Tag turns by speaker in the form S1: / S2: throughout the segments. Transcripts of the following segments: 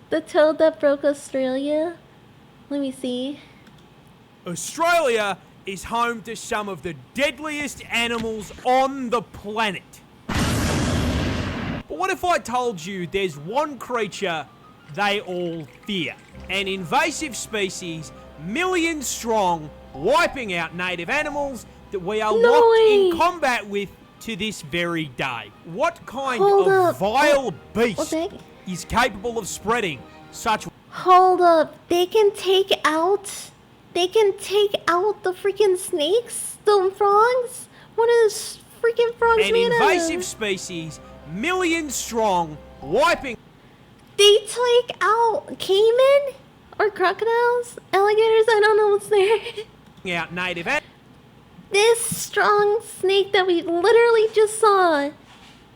S1: The toad that broke Australia? Let me see.
S2: Australia is home to some of the deadliest animals on the planet. But what if I told you there's one creature they all fear? An invasive species, millions strong, wiping out native animals that we are locked in combat with to this very day. What kind of vile beast is capable of spreading such...
S1: Hold up. They can take out the freaking snakes? The frogs? What is freaking frogs
S2: An
S1: made
S2: invasive
S1: of?
S2: species, millions strong, wiping...
S1: They take out caiman? Or crocodiles? Alligators? I don't know what's there.
S2: out native animals.
S1: This strong snake that we literally just saw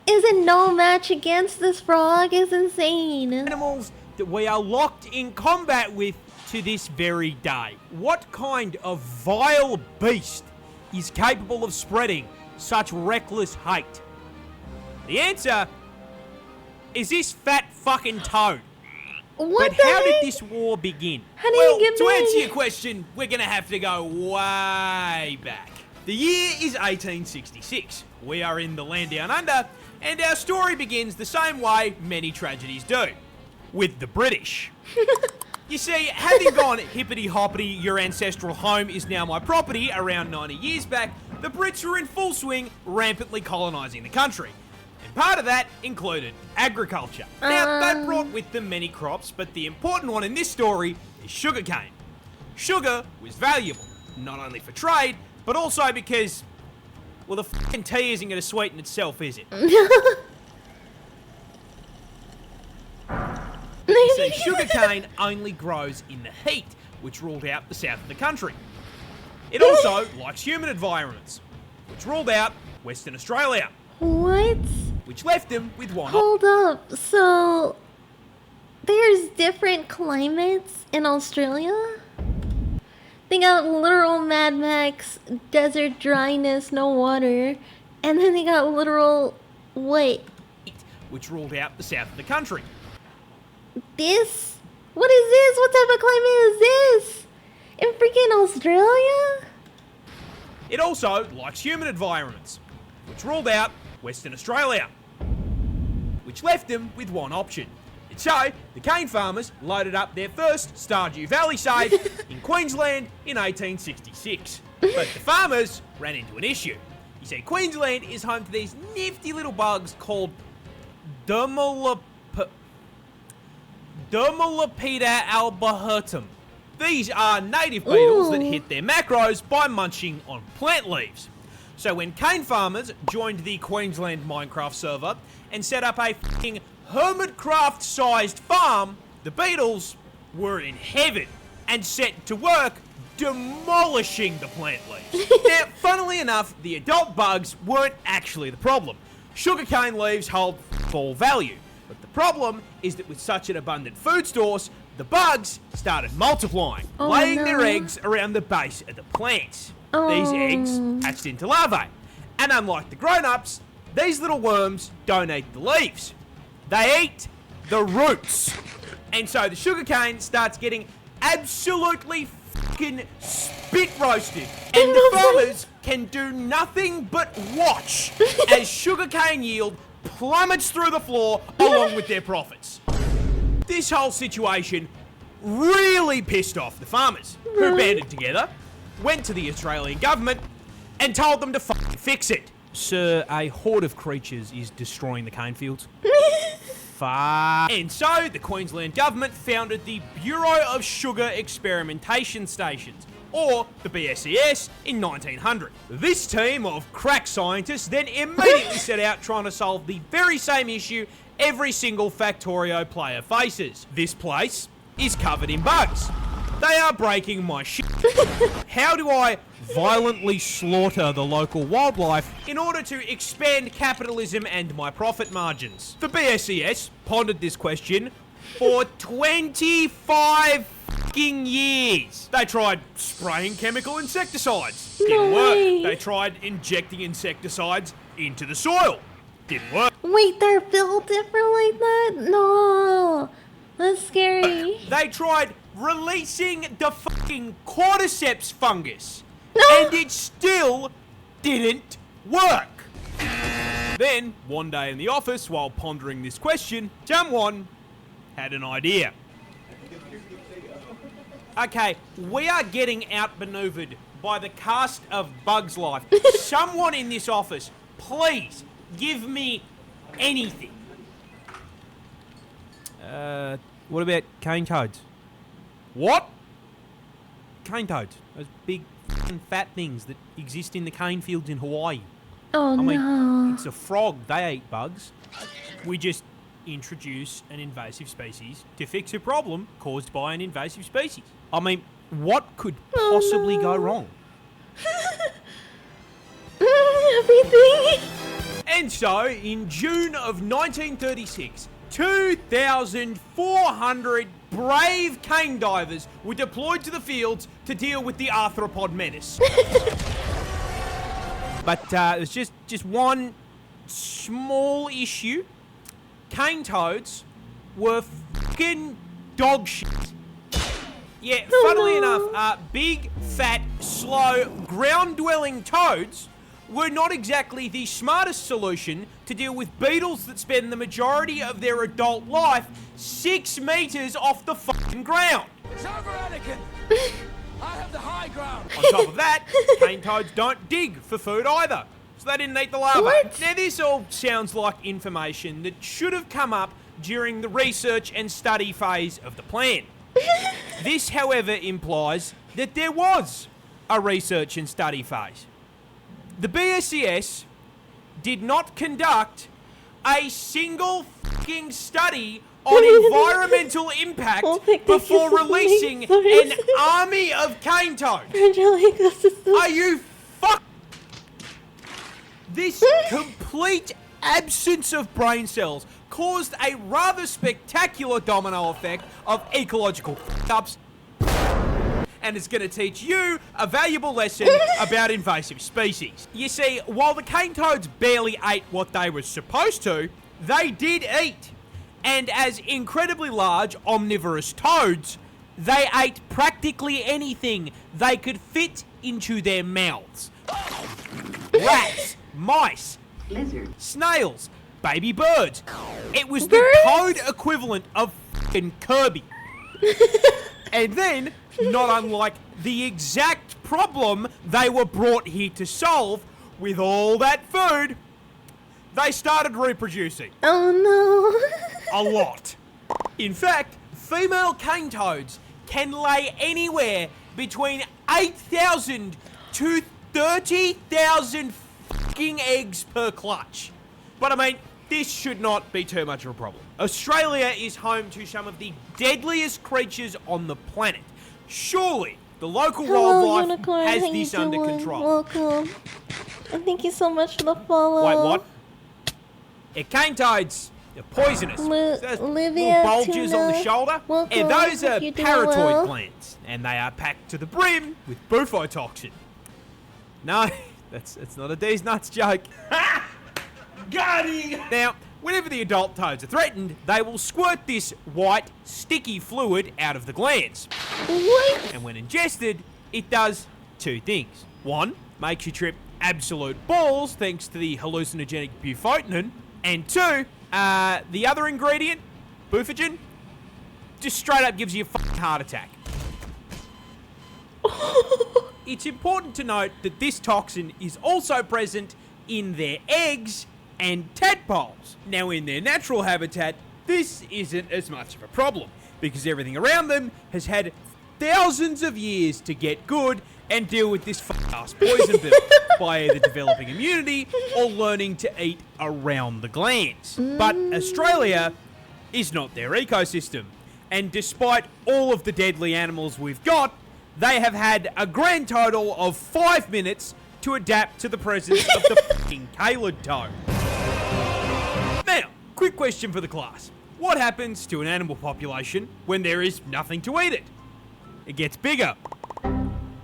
S1: isn't no match against this frog. It's insane.
S2: Animals that we are locked in combat with to this very day. What kind of vile beast is capable of spreading such reckless hate? The answer is this fat fucking toad.
S1: What
S2: but
S1: the
S2: how
S1: heck?
S2: did this war begin?
S1: How did it get
S3: To
S1: made?
S3: answer your question, we're going to have to go way back. The year is 1866. We are in the land down under, and our story begins the same way many tragedies do, with the British. You see, having gone hippity-hoppity, your ancestral home is now my property around 90 years back, the Brits were in full swing, rampantly colonising the country. And part of that included agriculture. Now, they brought with them many crops, but the important one in this story is sugarcane. Sugar was valuable, not only for trade, but also because, well, the fucking tea isn't going to sweeten itself, is it? See, sugarcane only grows in the heat, which ruled out the south of the country. It also likes humid environments, which ruled out Western Australia.
S1: What?
S3: Which left them with one
S1: Hold up. So there's different climates in Australia? They got literal Mad Max, desert dryness, no water. And then they got literal, what?
S3: which ruled out the south of the country.
S1: This? What is this? What type of climate is this? In freaking Australia?
S3: It also likes humid environments, which ruled out Western Australia. Which left them with one option. And so, the cane farmers loaded up their first Stardew Valley save in Queensland in 1866. But the farmers ran into an issue. You see, Queensland is home to these nifty little bugs called Dermalopida albahertum. These are native beetles that hit their macros by munching on plant leaves. So when cane farmers joined the Queensland Minecraft server and set up a f***ing Hermitcraft-sized farm, the beetles were in heaven and set to work demolishing the plant leaves. Now, funnily enough, the adult bugs weren't actually the problem. Sugarcane leaves hold full value. But the problem is that with such an abundant food source, the bugs started multiplying, laying their eggs around the base of the plants. These eggs hatched into larvae. And unlike the grown-ups, these little worms don't eat the leaves. They eat the roots. And so the sugarcane starts getting absolutely fucking spit roasted. And the farmers can do nothing but watch as sugarcane yield plummets through the floor along with their profits. This whole situation really pissed off the farmers, who banded together, went to the Australian government, and told them to fucking fix it. Sir, a horde of creatures is destroying the cane fields. And so the Queensland government founded the Bureau of Sugar Experimentation Stations, or the BSES, in 1900. This team of crack scientists then immediately set out trying to solve the very same issue every single Factorio player faces. This place is covered in bugs. They are breaking my shit. How do I violently slaughter the local wildlife in order to expand capitalism and my profit margins? The BSES pondered this question for 25 fucking years. They tried spraying chemical insecticides. Didn't work. They tried injecting insecticides into the soil. Didn't work.
S1: Wait, they're built different like that? No. That's scary.
S3: They tried releasing the fucking cordyceps fungus,
S1: No.
S3: and it still didn't work. Then, one day in the office, while pondering this question, someone had an idea. Okay, we are getting outmaneuvered by the cast of Bugs Life. Someone in this office, please give me anything. What about cane toads? What? Cane toads. Those big fucking fat things that exist in the cane fields in Hawaii.
S1: Oh
S3: I mean,
S1: no.
S3: it's a frog. They eat bugs. We just introduce an invasive species to fix a problem caused by an invasive species. I mean, what could possibly go wrong?
S1: Everything.
S3: And so, in June of 1936, 2,400 brave cane divers were deployed to the fields to deal with the arthropod menace. But there's just one small issue. Cane toads were fucking dog shit. Yeah, funnily enough, big, fat, slow, ground-dwelling toads were not exactly the smartest solution to deal with beetles that spend the majority of their adult life 6 meters off the fucking ground.
S4: It's over, Anakin! I have the high ground!
S3: On top of that, cane toads don't dig for food either, so they didn't eat the larvae.
S1: What?
S3: Now this all sounds like information that should have come up during the research and study phase of the plan. This, however, implies that there was a research and study phase. The BSCS did not conduct a single fucking study on environmental impact
S1: Oh, thank you
S3: before
S1: for
S3: releasing
S1: being so
S3: an army of cane toads.
S1: Angelica, this is so
S3: Are you fuck? This complete absence of brain cells caused a rather spectacular domino effect of ecological fuck-ups, and it's going to teach you a valuable lesson about invasive species. You see, while the cane toads barely ate what they were supposed to, they did eat. And as incredibly large omnivorous toads, they ate practically anything they could fit into their mouths. Rats, mice,
S5: Lizard.
S3: snails, baby birds. It was
S1: Birds?
S3: the code equivalent of f***ing Kirby. And then, not unlike the exact problem they were brought here to solve, with all that food, they started reproducing.
S1: Oh no.
S3: A lot. In fact, female cane toads can lay anywhere between 8,000 to 30,000 fucking eggs per clutch. But I mean, this should not be too much of a problem. Australia is home to some of the deadliest creatures on the planet. Surely, the local
S1: Hello,
S3: wildlife
S1: unicorn.
S3: has
S1: How you
S3: this under
S1: doing?
S3: control.
S1: Welcome. And thank you so much for the follow.
S3: Wait, what? Yeah, cane toads, they're poisonous. Those
S1: Olivia,
S3: little bulges on the
S1: Tuna.
S3: shoulder.
S1: Welcome.
S3: And those are
S1: Hope you're doing
S3: paratoid
S1: well.
S3: glands. And they are packed to the brim with bufotoxin. No, that's not a D's nuts joke.
S2: Got him!
S3: Now, whenever the adult toads are threatened, they will squirt this white, sticky fluid out of the glands.
S1: What?
S3: And when ingested, it does two things. One, makes you trip absolute balls thanks to the hallucinogenic bufotenin. And two, the other ingredient, bufogen, just straight up gives you a fucking heart attack. It's important to note that this toxin is also present in their eggs and tadpoles. Now, in their natural habitat, this isn't as much of a problem because everything around them has had thousands of years to get good and deal with this fuck-ass poison bill by either developing immunity or learning to eat around the glands. But Australia is not their ecosystem, and despite all of the deadly animals we've got, they have had a grand total of 5 minutes to adapt to the presence of the fucking calid toad. Now, quick question for the class. What happens to an animal population when there is nothing to eat it? It gets bigger.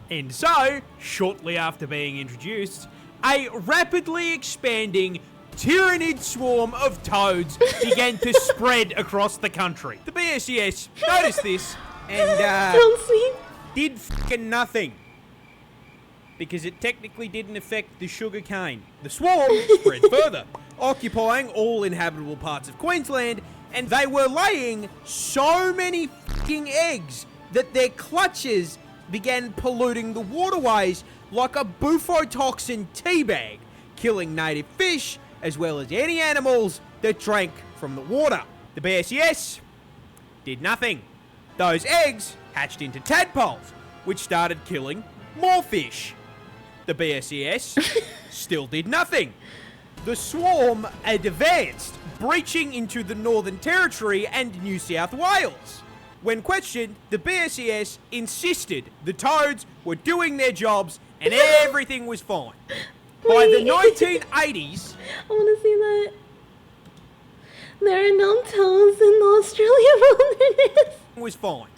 S3: And so, shortly after being introduced, a rapidly expanding
S2: tyrannid swarm of toads began to spread across the country. The BSES noticed this and
S1: Sounds sweet.
S2: did fucking nothing. Because it technically didn't affect the sugarcane. The swarm spread further, occupying all inhabitable parts of Queensland, and they were laying so many fucking eggs that their clutches began polluting the waterways like a bufotoxin teabag, killing native fish as well as any animals that drank from the water. The BSES did nothing. Those eggs hatched into tadpoles, which started killing more fish. The BSES still did nothing. The swarm advanced, breaching into the Northern Territory and New South Wales. When questioned, the BSES insisted the toads were doing their jobs and everything was fine. By the 1980s...
S1: I want to see that. There are no toads in the Australian wilderness.
S2: was fine.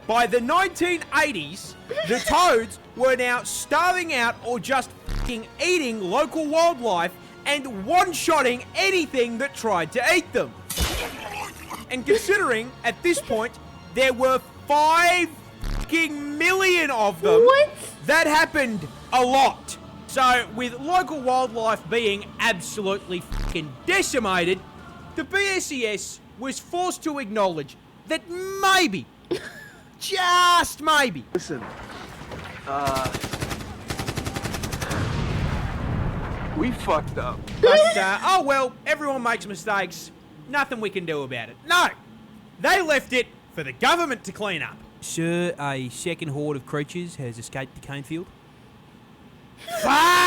S2: By the 1980s, the toads were now starving out or just fucking eating local wildlife and one-shotting anything that tried to eat them. And considering, at this point, there were 5 fucking million of them,
S1: What?
S2: that happened a lot. So, with local wildlife being absolutely fucking decimated, the BSES was forced to acknowledge that maybe, just maybe,
S4: Listen, we fucked up.
S2: but, oh well, everyone makes mistakes, nothing we can do about it. No, they left it for the government to clean up. Sir, a second horde of creatures has escaped the cane field.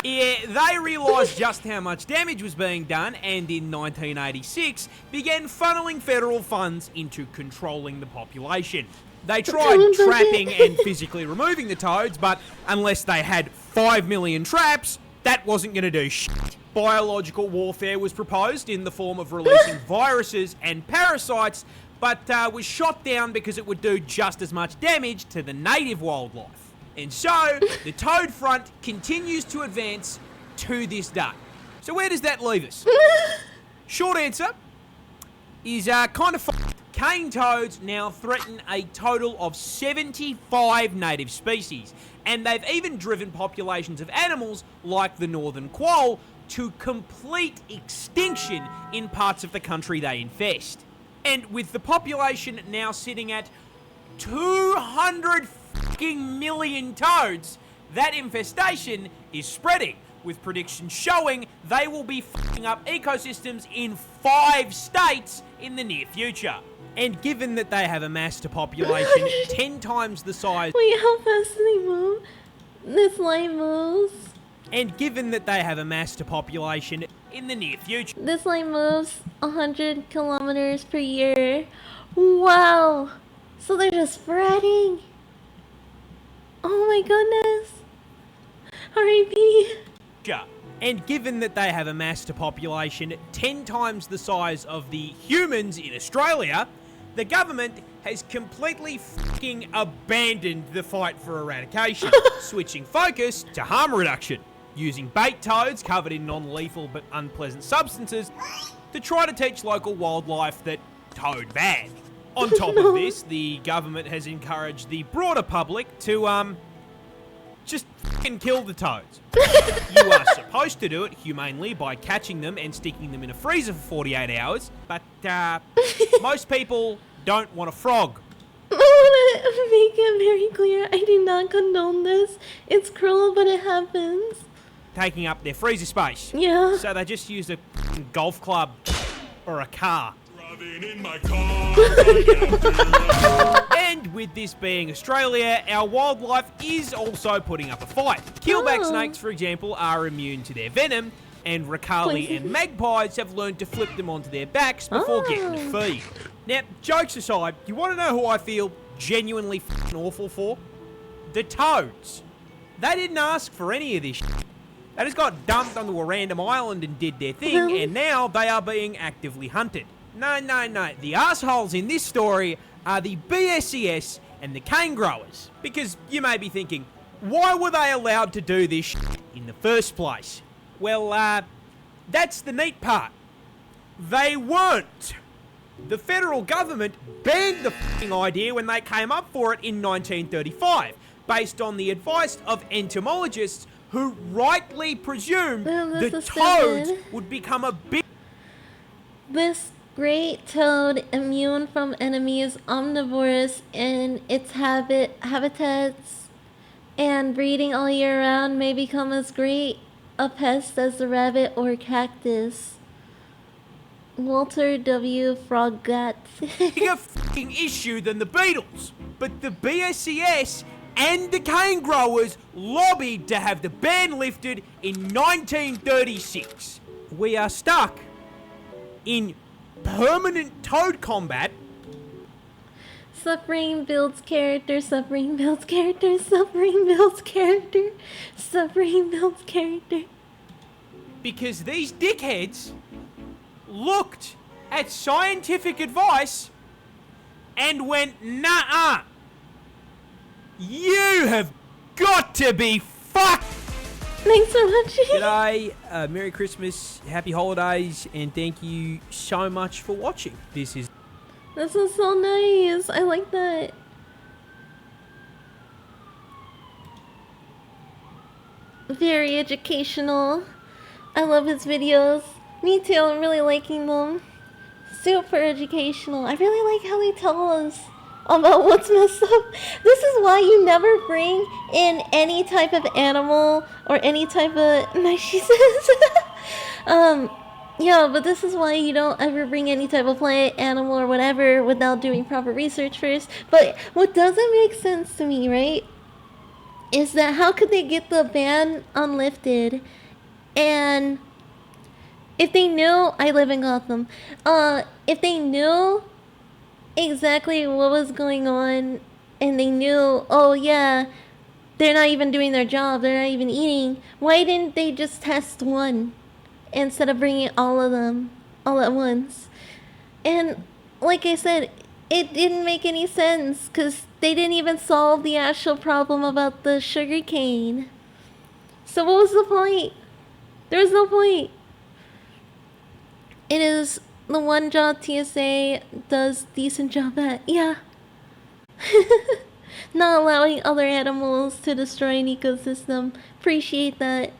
S2: Yeah, they realised just how much damage was being done and in 1986 began funneling federal funds into controlling the population. They tried trapping and physically removing the toads, but unless they had 5 million traps, that wasn't going to do shit. Biological warfare was proposed in the form of releasing viruses and parasites, but was shot down because it would do just as much damage to the native wildlife. And so, the toad front continues to advance to this day. So where does that leave us? Short answer is kind of fucked. Cane toads now threaten a total of 75 native species, and they've even driven populations of animals like the northern quoll to complete extinction in parts of the country they infest. And with the population now sitting at 200 fucking million toads, that infestation is spreading, with predictions showing they will be fucking up ecosystems in 5 states in the near future. And given that they have amassed a population 10 times the size...
S1: Wait, how fast do they move? This line moves.
S2: And given that they have amassed a population in the near future...
S1: This line moves 100 kilometers per year. Wow. So they're just spreading. Oh my goodness. R.I.P.
S2: And given that they have amassed a population 10 times the size of the humans in Australia, the government has completely fucking abandoned the fight for eradication, switching focus to harm reduction, using bait toads covered in non-lethal but unpleasant substances to try to teach local wildlife that toad bad. On top of this, the government has encouraged the broader public to, just fucking kill the toads. You are supposed to do it humanely by catching them and sticking them in a freezer for 48 hours, but, most people don't want a frog.
S1: I want to make it very clear. I do not condone this. It's cruel, but it happens.
S2: Taking up their freezer space.
S1: Yeah.
S2: So they just use a golf club or a car.
S5: In my car.
S2: And with this being Australia, our wildlife is also putting up a fight. Keelback snakes, for example, are immune to their venom, and Ricali and magpies have learned to flip them onto their backs before getting to feed. Now, jokes aside, you want to know who I feel genuinely f***ing awful for? The toads. They didn't ask for any of this shit. They just got dumped onto a random island and did their thing, and now they are being actively hunted. No. The assholes in this story are the BSES and the cane growers. Because you may be thinking, why were they allowed to do this shit in the first place? Well,
S3: that's the neat part. They weren't. The federal government banned the f***ing idea when they came up for it in 1935, based on the advice of entomologists who rightly presumed
S1: this
S3: the
S1: is
S3: toads
S1: stupid.
S3: would become a big...
S1: This great toad, immune from enemies, omnivorous in its habitats, and breeding all year round, may become as great a pest as the rabbit or cactus. Walter W. Froggatt.
S3: bigger f***ing issue than the beetles. But the BSCS and the cane growers lobbied to have the ban lifted in 1936. We are stuck in permanent toad combat.
S1: Suffering builds character, suffering builds character, suffering builds character, suffering builds character.
S3: Because these dickheads looked at scientific advice and went, nah-uh. You have got to be fucked.
S1: Thanks for watching.
S3: G'day, Merry Christmas, Happy Holidays, and thank you so much for watching. This is
S1: so nice. I like that. Very educational. I love his videos. Me too, I'm really liking them. Super educational. I really like how they tell us about what's messed up. This is why you never bring in any type of animal or any type of... Nice, she says. Yeah, but this is why you don't ever bring any type of plant, animal, or whatever without doing proper research first. But what doesn't make sense to me, right, is that how could they get the ban unlifted and if they knew... I live in Gotham. If they knew exactly what was going on and they knew, oh yeah, they're not even doing their job, they're not even eating, why didn't they just test one instead of bringing all of them all at once? And like I said, it didn't make any sense because they didn't even solve the actual problem about the sugarcane. So what was the point? There was no point. It is the one job TSA does decent job at. Yeah. Not allowing other animals to destroy an ecosystem. Appreciate that.